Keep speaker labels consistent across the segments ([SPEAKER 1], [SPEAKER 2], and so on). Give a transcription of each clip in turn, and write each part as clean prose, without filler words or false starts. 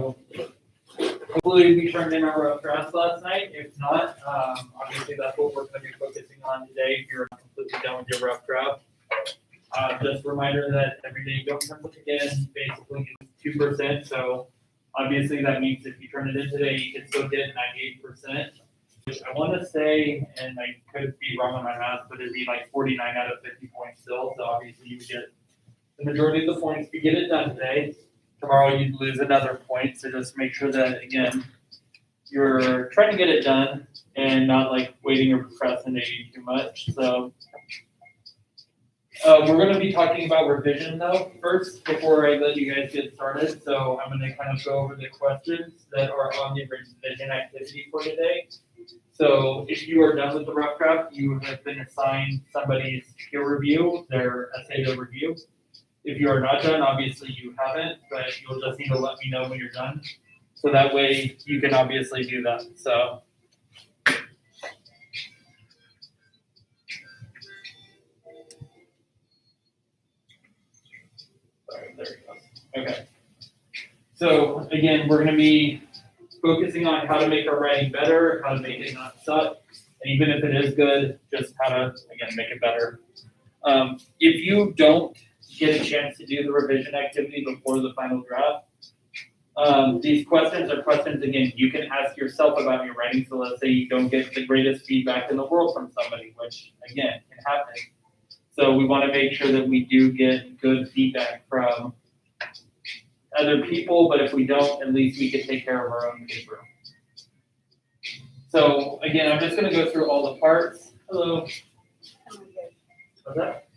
[SPEAKER 1] So hopefully we turned in our rough drafts last night. If not, obviously that's what we're going to be focusing on today. If you're not completely done with your rough draft, just a reminder that every day you don't turn it in basically is 2%. So obviously that means if you turn it in today, you can still get 98%. Which I want to say, and I could be wrong on my math, but it'd be like 49 out of 50 points still. So obviously you would get the majority of the points if you get it done today. Tomorrow you'd lose another point. So just make sure that, again, you're trying to get it done and not like waiting or procrastinating too much. So we're going to be talking about revision though first before I let you guys get started. So I'm going to kind of go over the questions that are on the revision activity for today. So if you are done with the rough draft, you have been assigned somebody's peer review, their essay to review. If you are not done, obviously you haven't, but you'll just need to let me know when you're done. So that way you can obviously do that. So there we go. Okay. So again, we're going to be focusing on how to make our writing better, how to make it not suck, and even if it is good, just how to, again, make it better. If you don't get a chance to do the revision activity before the final draft, these questions are questions, again, you can ask yourself about your writing. So let's say you don't get the greatest feedback in the world from somebody, which, again, can happen. So we want to make sure that we do get good feedback from other people, but if we don't, at least we can take care of our own paper. So again, I'm just going to go through all the parts. Hello. What's that?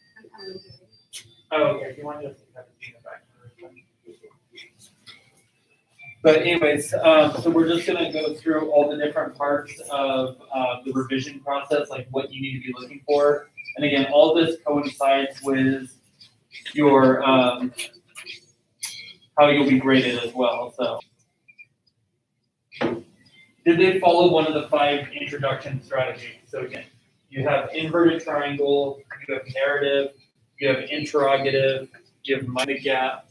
[SPEAKER 1] Oh, okay. If you want to just have a seat in the back. But anyways, so we're just going to go through all the different parts of the revision process, like what you need to be looking for. And again, all this coincides with your how you'll be graded as well. So, did they follow one of the 5 introduction strategies? So again, you have inverted triangle, you have narrative, you have interrogative, you have mind the gap,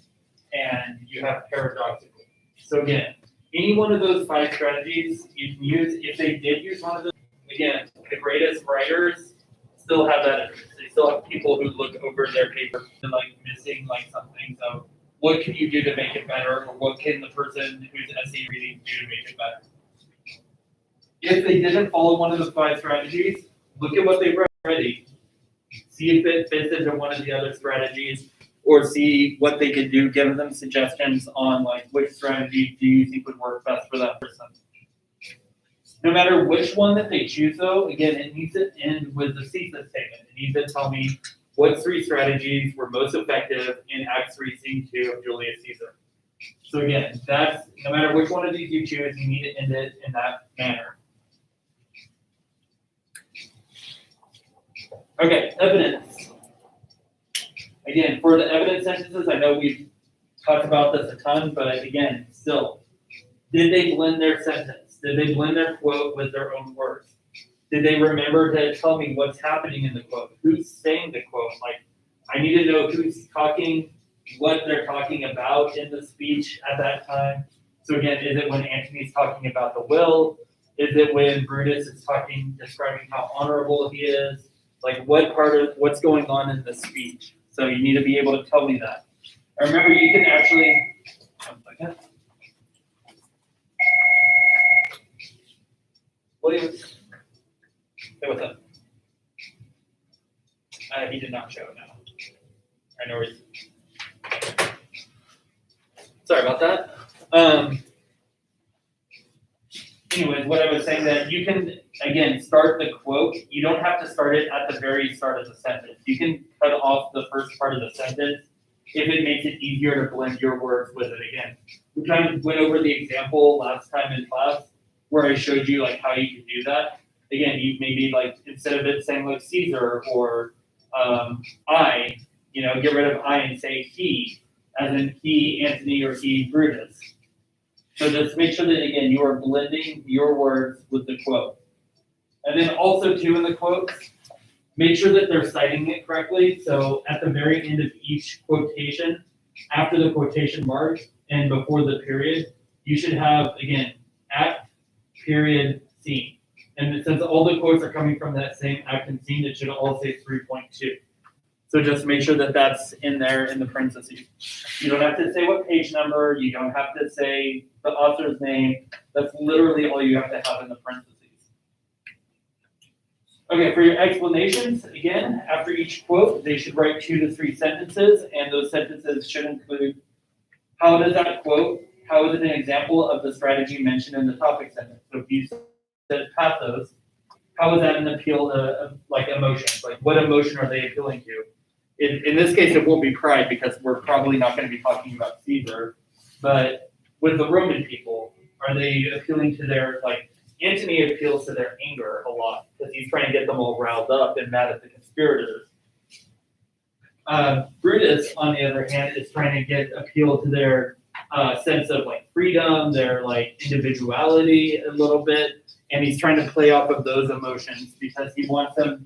[SPEAKER 1] and you have paradoxical. So again, any one of those 5 strategies you can use. If they did use one of those, again, the greatest writers still have that. They still have people who look over their paper and like missing like something. So what can you do to make it better, or what can the person who's essay reading do to make it better? If they didn't follow one of the 5 strategies, look at what they read already. See if it fits into one of the other strategies, or see what they could do, give them suggestions on like which strategy do you think would work best for that person. No matter which one that they choose though, again, it needs to end with the thesis statement. It needs to tell me what 3 strategies were most effective in Act 3, Scene 2 of Julius Caesar. So again, that's, no matter which one of these you choose, you need to end it in that manner. Okay, evidence. Again, for the evidence sentences, I know we've talked about this a ton, but again, still, did they blend their sentence? Did they blend their quote with their own words? Did they remember to tell me what's happening in the quote? Who's saying the quote? Like, I need to know who's talking, what they're talking about in the speech at that time. So again, is it when Antony's talking about the will? Is it when Brutus is describing how honorable he is? Like, what part of what's going on in the speech? So you need to be able to tell me that. I remember you can actually, 1 second. William, hey, what's up? He did not show it now. I know he's. Sorry about that. Anyways, what I was saying that you can, again, start the quote. You don't have to start it at the very start of the sentence. You can cut off the first part of the sentence if it makes it easier to blend your words with it. Again, we kind of went over the example last time in class where I showed you like how you can do that. Again, you maybe like, instead of it saying like Caesar or I, get rid of I and say he, as in he, Antony, or he, Brutus. So just make sure that, again, you are blending your words with the quote. And then also, too, in the quotes, make sure that they're citing it correctly. So at the very end of each quotation, after the quotation mark and before the period, you should have, again, act, period, scene. And since all the quotes are coming from that same act and scene, it should all say 3.2. So just make sure that that's in there in the parentheses. You don't have to say what page number, you don't have to say the author's name. That's literally all you have to have in the parentheses. Okay, for your explanations, again, after each quote, they should write 2 to 3 sentences, and those sentences should include how does that quote, how is it an example of the strategy mentioned in the topic sentence? So if you said pathos, how is that an appeal to like emotions? Like what emotion are they appealing to? In this case, it won't be pride because we're probably not going to be talking about Caesar, but with the Roman people, are they appealing to their, like, Antony appeals to their anger a lot because he's trying to get them all riled up and mad at the conspirators. Brutus, on the other hand, is trying to appeal to their sense of like freedom, their like individuality a little bit, and he's trying to play off of those emotions because he wants them,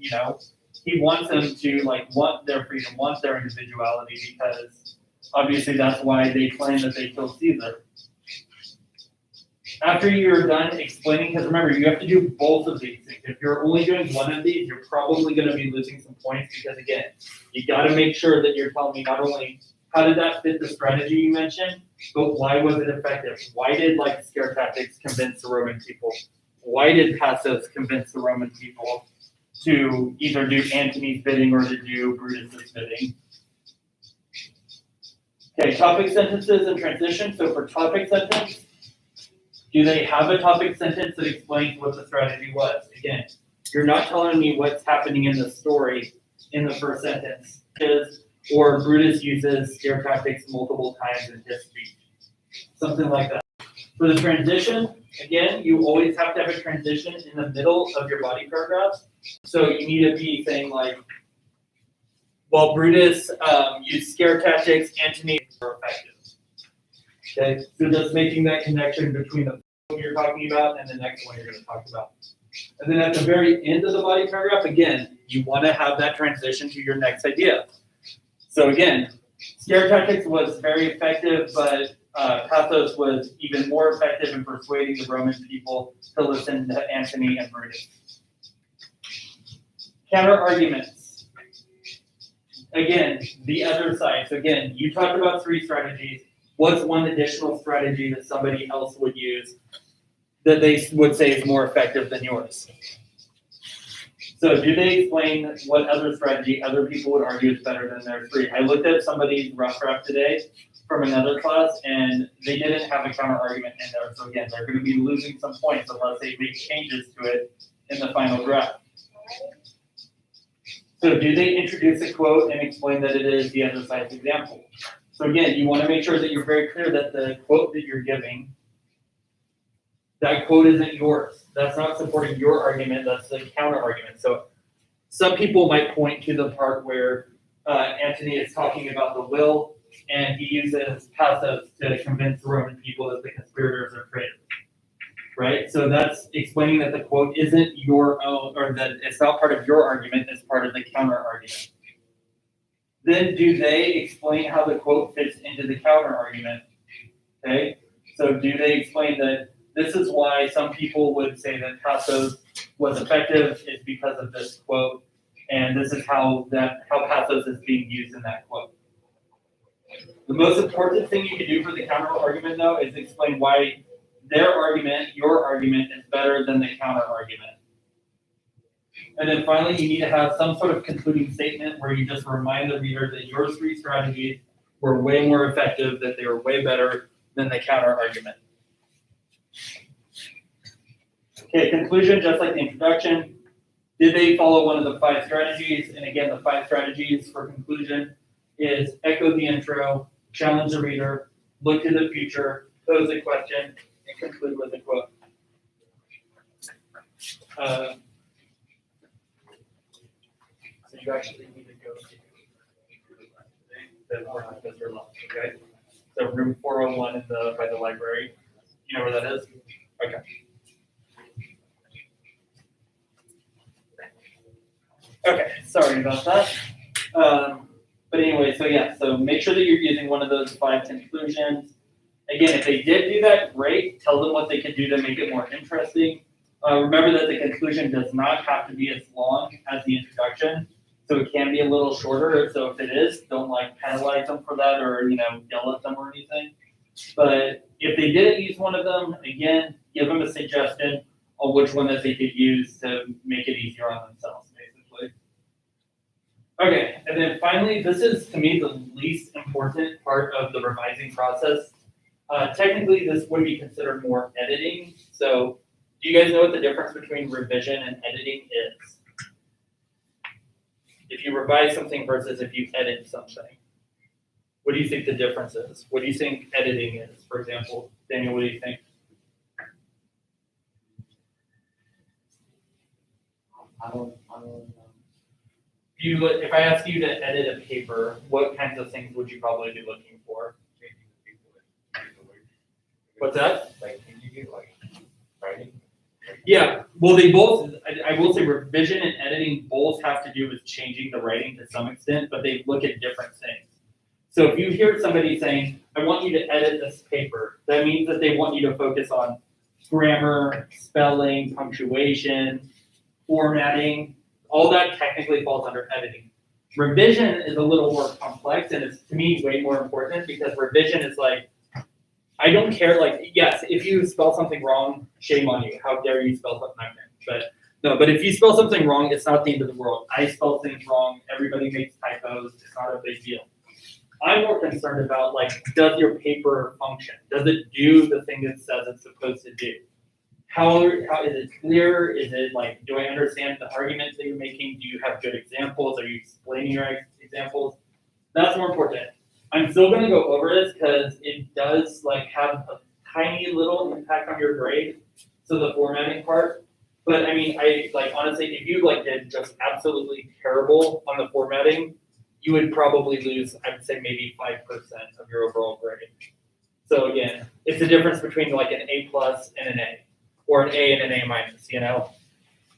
[SPEAKER 1] he wants them to like want their freedom, want their individuality, because obviously that's why they claim that they killed Caesar. After you're done explaining, because remember, you have to do both of these things. If you're only doing one of these, you're probably going to be losing some points because, again, you got to make sure that you're telling me not only how did that fit the strategy you mentioned, but why was it effective? Why did like scare tactics convince the Roman people? Why did Passos convince the Roman people to either do Antony's bidding or to do Brutus's bidding? Okay, topic sentences and transition. So for topic sentence, do they have a topic sentence that explains what the strategy was? Again, you're not telling me what's happening in the story in the first sentence, or Brutus uses scare tactics multiple times in his speech. Something like that. For the transition, again, you always have to have a transition in the middle of your body paragraph. So you need to be saying like, while Brutus used scare tactics, Antony were effective. Okay, so just making that connection between the one you're talking about and the next one you're going to talk about. And then at the very end of the body paragraph, again, you want to have that transition to your next idea. So again, scare tactics was very effective, but pathos was even more effective in persuading the Roman people to listen to Antony and Brutus. Counter arguments. Again, the other side. So again, you talked about 3 strategies. What's one additional strategy that somebody else would use that they would say is more effective than yours? So do they explain what other strategy other people would argue is better than their 3? I looked at somebody's rough draft today from another class, and they didn't have a counter argument in there. So again, they're going to be losing some points unless they make changes to it in the final draft. So do they introduce a quote and explain that it is the other side's example? So again, you want to make sure that you're very clear that the quote that you're giving, that quote isn't yours. That's not supporting your argument, that's the counter argument. So some people might point to the part where Antony is talking about the will, and he uses pathos to convince the Roman people that the conspirators are traitors. Right? So that's explaining that the quote isn't your own, or that it's not part of your argument, it's part of the counter argument. Then do they explain how the quote fits into the counter argument? Okay, so do they explain that this is why some people would say that pathos was effective is because of this quote, and this is how pathos is being used in that quote. The most important thing you can do for the counter argument, though, is explain why their argument, your argument, is better than the counter argument. And then finally, you need to have some sort of concluding statement where you just remind the reader that your 3 strategies were way more effective, that they were way better than the counter argument. Okay, conclusion, just like the introduction. Did they follow one of the 5 strategies? And again, the 5 strategies for conclusion is echo the intro, challenge the reader, look to the future, pose a question, and conclude with a quote. So you actually need to go to because you're lost, okay? So room 401 by the library. You know where that is? Okay. Okay, sorry about that. But anyway, so yeah, so make sure that you're using one of those 5 conclusions. Again, if they did do that, great. Tell them what they could do to make it more interesting. Remember that the conclusion does not have to be as long as the introduction, so it can be a little shorter. So if it is, don't like penalize them for that or yell at them or anything. But if they didn't use one of them, again, give them a suggestion on which one that they could use to make it easier on themselves, basically. Okay, and then finally, this is to me the least important part of the revising process. Technically, this would be considered more editing. So, do you guys know what the difference between revision and editing is? If you revise something versus if you edit something, what do you think the difference is? What do you think editing is, for example? Daniel, what do you think?
[SPEAKER 2] I don't know.
[SPEAKER 1] If I asked you to edit a paper, what kinds of things would you probably be looking for? What's that?
[SPEAKER 2] Like, can you do like writing?
[SPEAKER 1] Yeah, well, they both, I will say revision and editing both have to do with changing the writing to some extent, but they look at different things. So if you hear somebody saying, I want you to edit this paper, that means that they want you to focus on grammar, spelling, punctuation, formatting, all that technically falls under editing. Revision is a little more complex and it's, to me, way more important because revision is like, I don't care, like, yes, if you spell something wrong, shame on you. How dare you spell something wrong? But if you spell something wrong, it's not the end of the world. I spell things wrong. Everybody makes typos. It's not a big deal. I'm more concerned about, like, does your paper function? Does it do the thing it says it's supposed to do? How is it clear? Is it like, do I understand the arguments that you're making? Do you have good examples? Are you explaining your examples? That's more important. I'm still going to go over this because it does like have a tiny little impact on your grade. So the formatting part, but I mean, I like honestly, if you like did just absolutely terrible on the formatting, you would probably lose, I would say maybe 5% of your overall grade. So again, it's the difference between like an A+ and an A, or an A and an A-.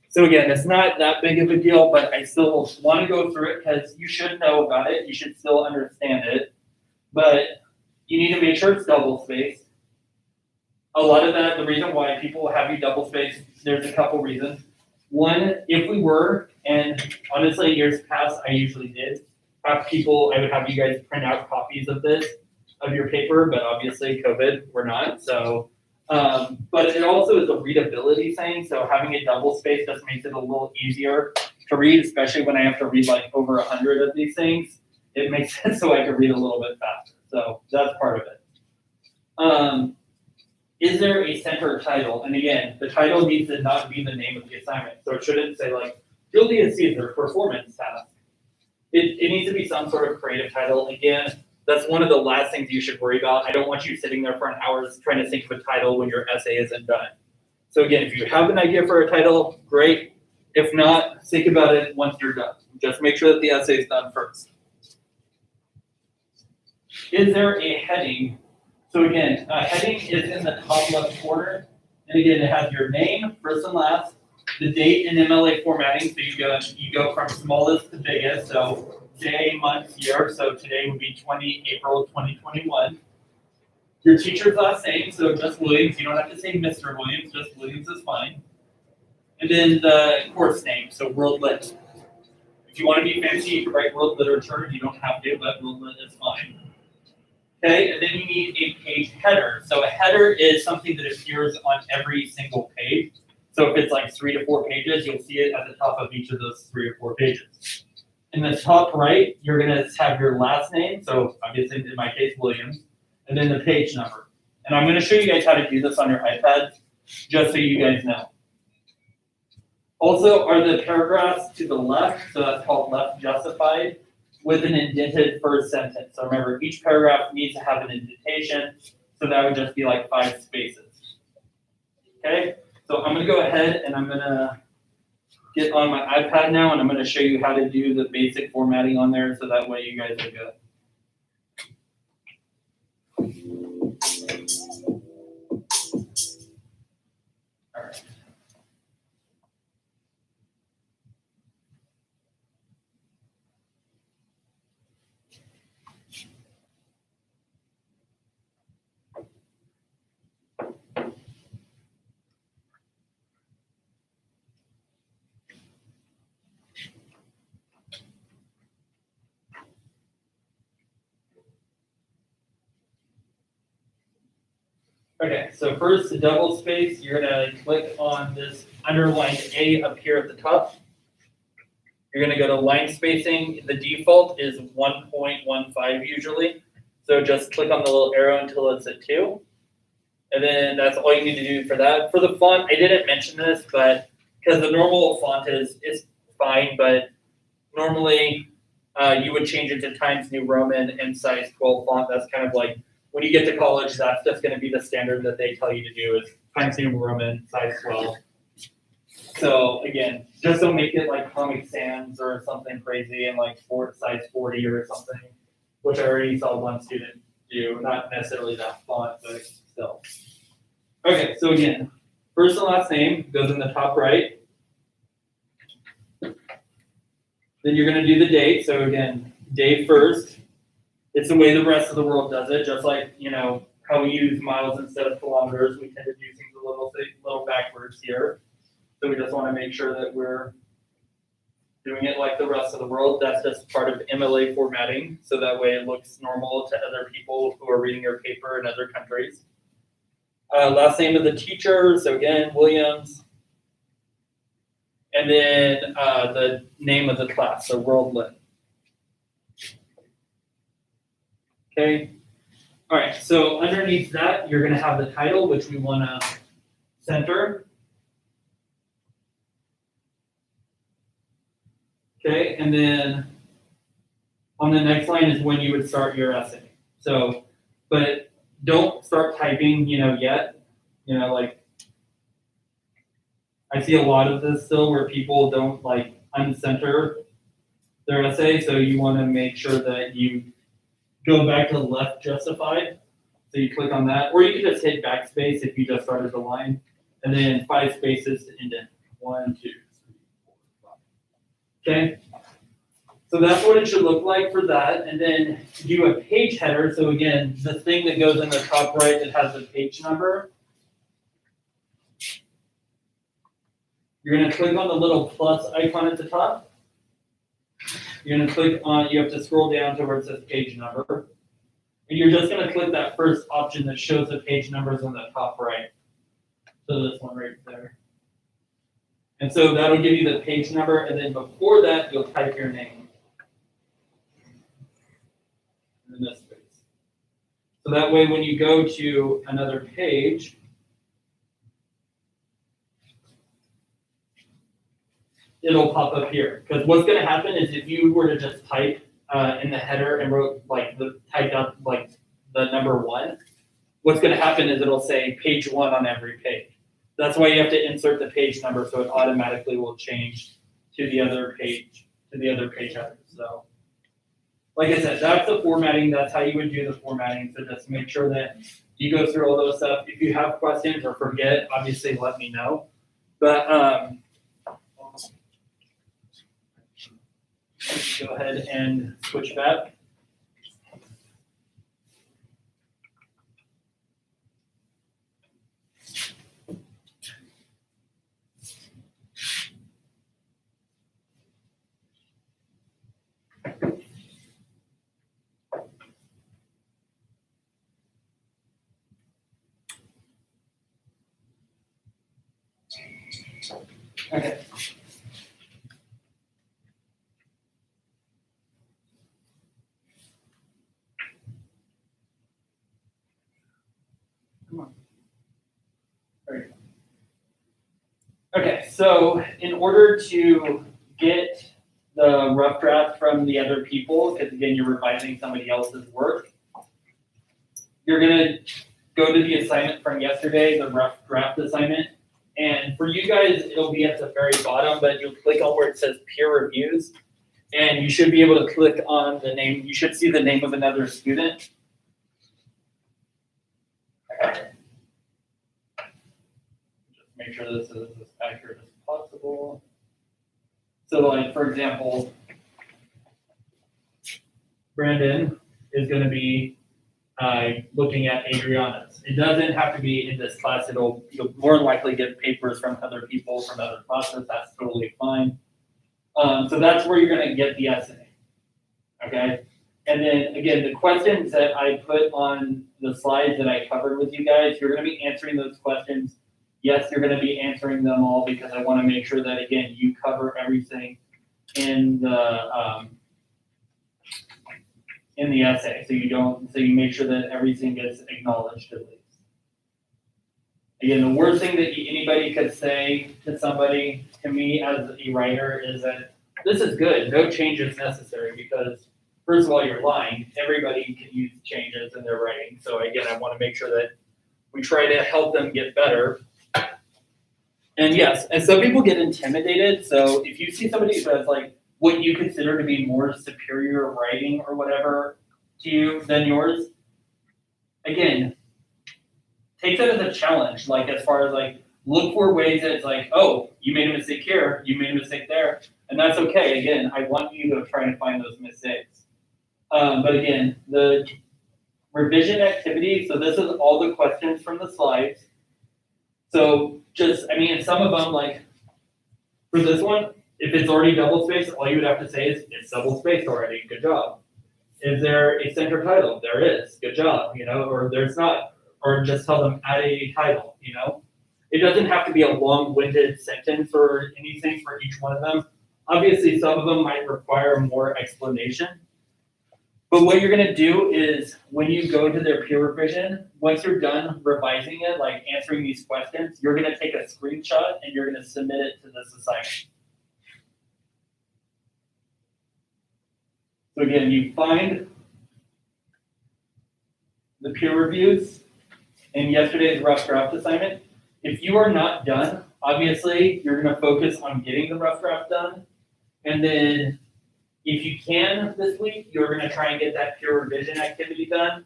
[SPEAKER 1] So again, it's not that big of a deal, but I still want to go through it because you should know about it. You should still understand it. But you need to make sure it's double spaced. A lot of that, the reason why people have you double spaced, there's a couple reasons. One, if we were, and honestly, years past, I usually did, have people, I would have you guys print out copies of this, of your paper, but obviously COVID, we're not. So, but it also is a readability thing. So having it double spaced just makes it a little easier to read, especially when I have to read like over 100 of these things. It makes sense so I can read a little bit faster. So that's part of it. Is there a center title? And again, the title needs to not be the name of the assignment. So it shouldn't say like Julius Caesar performance task. It needs to be some sort of creative title. Again, that's one of the last things you should worry about. I don't want you sitting there for an hour trying to think of a title when your essay isn't done. So again, if you have an idea for a title, great. If not, think about it once you're done. Just make sure that the essay is done first. Is there a heading? So again, a heading is in the top left corner. And again, it has your name, first and last, the date in MLA formatting. So you go from smallest to biggest. So day, month, year. So today would be 20 April 2021. Your teacher's last name, so just Williams. You don't have to say Mr. Williams, just Williams is fine. And then the course name, so World Lit. If you want to be fancy, you can write World Literature. You don't have to, but World Lit is fine. Okay, and then you need a page header. So a header is something that appears on every single page. So if it's like 3 to 4 pages, you'll see it at the top of each of those 3 or 4 pages. In the top right, you're going to have your last name. So obviously, in my case, Williams, and then the page number. And I'm going to show you guys how to do this on your iPad, just so you guys know. Also, are the paragraphs to the left, so that's called left justified, with an indented first sentence. So remember, each paragraph needs to have an indentation, so that would just be like 5 spaces. Okay, so I'm going to go ahead and I'm going to get on my iPad now, and I'm going to show you how to do the basic formatting on there, so that way you guys are good. All right. Okay, so first, the double space, you're gonna click on this underlined A up here at the top. You're gonna go to line spacing. The default is 1.15 usually. So just click on the little arrow until it's at 2. And then that's all you need to do for that. For the font, I didn't mention this, but because the normal font is fine, but normally you would change it to Times New Roman and size 12 font. That's kind of like when you get to college, that's just going to be the standard that they tell you to do is Times New Roman, size 12. So again, just don't make it like Comic Sans or something crazy and like size 40 or something, which I already saw one student do. Not necessarily that font, but still. Okay, so again, first and last name goes in the top right. Then you're going to do the date. So again, day first. It's the way the rest of the world does it, just like, you know, how we use miles instead of kilometers. We tend to do things a little backwards here. So we just want to make sure that we're doing it like the rest of the world. That's just part of MLA formatting, so that way it looks normal to other people who are reading your paper in other countries. Last name of the teacher, so again, Williams. And then the name of the class, so World Lit. Okay. All right, so underneath that, you're going to have the title, which we want to center. Okay, and then on the next line is when you would start your essay. So, but don't start typing, yet. Like I see a lot of this still where people don't like uncenter their essay. So you want to make sure that you go back to left justified. So you click on that, or you can just hit backspace if you just started the line, and then 5 spaces to indent. 1, 2, 3, 4, 5. Okay. So that's what it should look like for that. And then do a page header. So again, the thing that goes in the top right that has the page number. You're going to click on the little plus icon at the top. You're going to click on, you have to scroll down to where it says page number. And you're just going to click that first option that shows the page numbers on the top right. So this one right there. And so that'll give you the page number. And then before that, you'll type your name in this space. So that way, when you go to another page, it'll pop up here. Because what's going to happen is if you were to just type in the header and wrote typed out like the number 1, what's going to happen is it'll say page 1 on every page. That's why you have to insert the page number so it automatically will change to the other page header. So, like I said, that's the formatting. That's how you would do the formatting. So just make sure that you go through all those stuff. If you have questions or forget, obviously let me know. But go ahead and switch back. Okay. Come on. There you go. Okay, so in order to get the rough draft from the other people, because again, you're revising somebody else's work, you're going to go to the assignment from yesterday, the rough draft assignment. And for you guys, it'll be at the very bottom, but you'll click on where it says peer reviews. And you should be able to click on the name. You should see the name of another student. Just make sure this is as accurate as possible. So like, for example, Brandon is going to be looking at Adriana's. It doesn't have to be in this class. You'll more than likely get papers from other people from other classes. That's totally fine. So that's where you're going to get the essay. Okay. And then again, the questions that I put on the slides that I covered with you guys, you're going to be answering those questions. Yes, you're going to be answering them all because I want to make sure that again you cover everything in the essay, so you make sure that everything gets acknowledged at least. Again, the worst thing that anybody could say to somebody, to me as a writer, is that this is good, no changes necessary, because first of all, you're lying. Everybody can use changes in their writing. So again, I want to make sure that we try to help them get better. And yes, and some people get intimidated. So if you see somebody who has like what you consider to be more superior writing or whatever to you than yours, again, take that as a challenge. Like as far as like, look for ways that it's like, oh, you made a mistake here, you made a mistake there, and that's okay. Again, I want you to try and find those mistakes. But again, the revision activity, so this is all the questions from the slides. So just, I mean, some of them, like, for this one, if it's already double spaced, all you would have to say is, it's double spaced already, good job. Is there a center title? There is, good job, or there's not. Or just tell them, add a title, It doesn't have to be a long-winded sentence or anything for each one of them. Obviously, some of them might require more explanation. But what you're going to do is when you go to their peer revision, once you're done revising it, like answering these questions, you're going to take a screenshot and you're going to submit it to this assignment. So again, you find the peer reviews in yesterday's rough draft assignment. If you are not done, obviously you're going to focus on getting the rough draft done. And then if you can this week, you're going to try and get that peer revision activity done.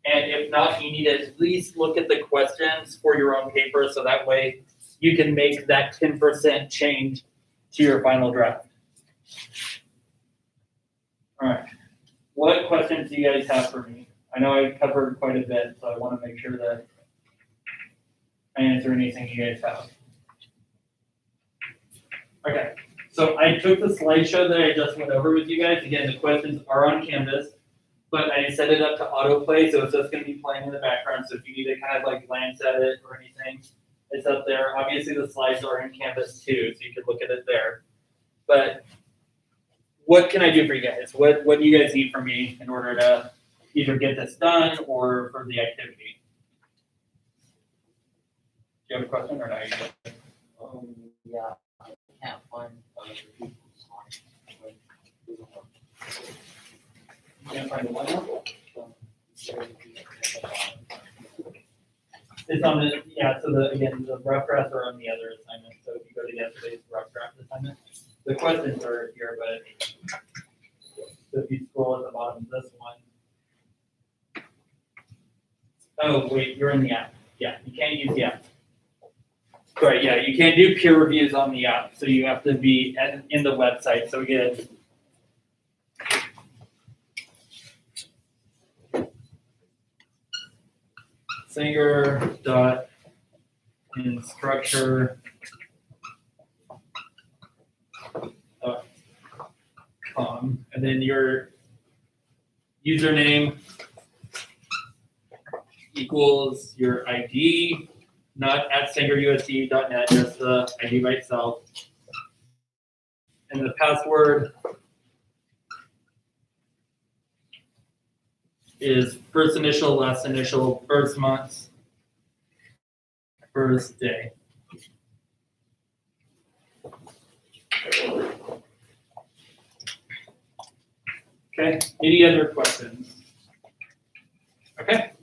[SPEAKER 1] And if not, you need to at least look at the questions for your own paper so that way you can make that 10% change to your final draft. All right. What questions do you guys have for me? I know I covered quite a bit, so I want to make sure that I answer anything you guys have. Okay. So I took the slideshow that I just went over with you guys. Again, the questions are on Canvas, but I set it up to autoplay, so it's just going to be playing in the background. So if you need to kind of like glance at it or anything, it's up there. Obviously, the slides are in Canvas too, so you can look at it there. But what can I do for you guys? What do you guys need from me in order to either get this done or for the activity? Do you have a question or not?
[SPEAKER 2] Yeah. Can't find other people's
[SPEAKER 1] Can't find the one now? It's on the, yeah, so again, the rough drafts are on the other assignment. So if you go to yesterday's rough draft assignment, the questions are here, but so if you scroll at the bottom of this one. Oh, wait, you're in the app. Yeah, you can't use the app. Right, yeah, you can't do peer reviews on the app, so you have to be in the website. So again, Sanger.instructure.com, and then your username equals your ID. Not at sangerusd.net, just the ID by itself. And the password is first initial, last initial, first month, first day. Okay, any other questions? Okay.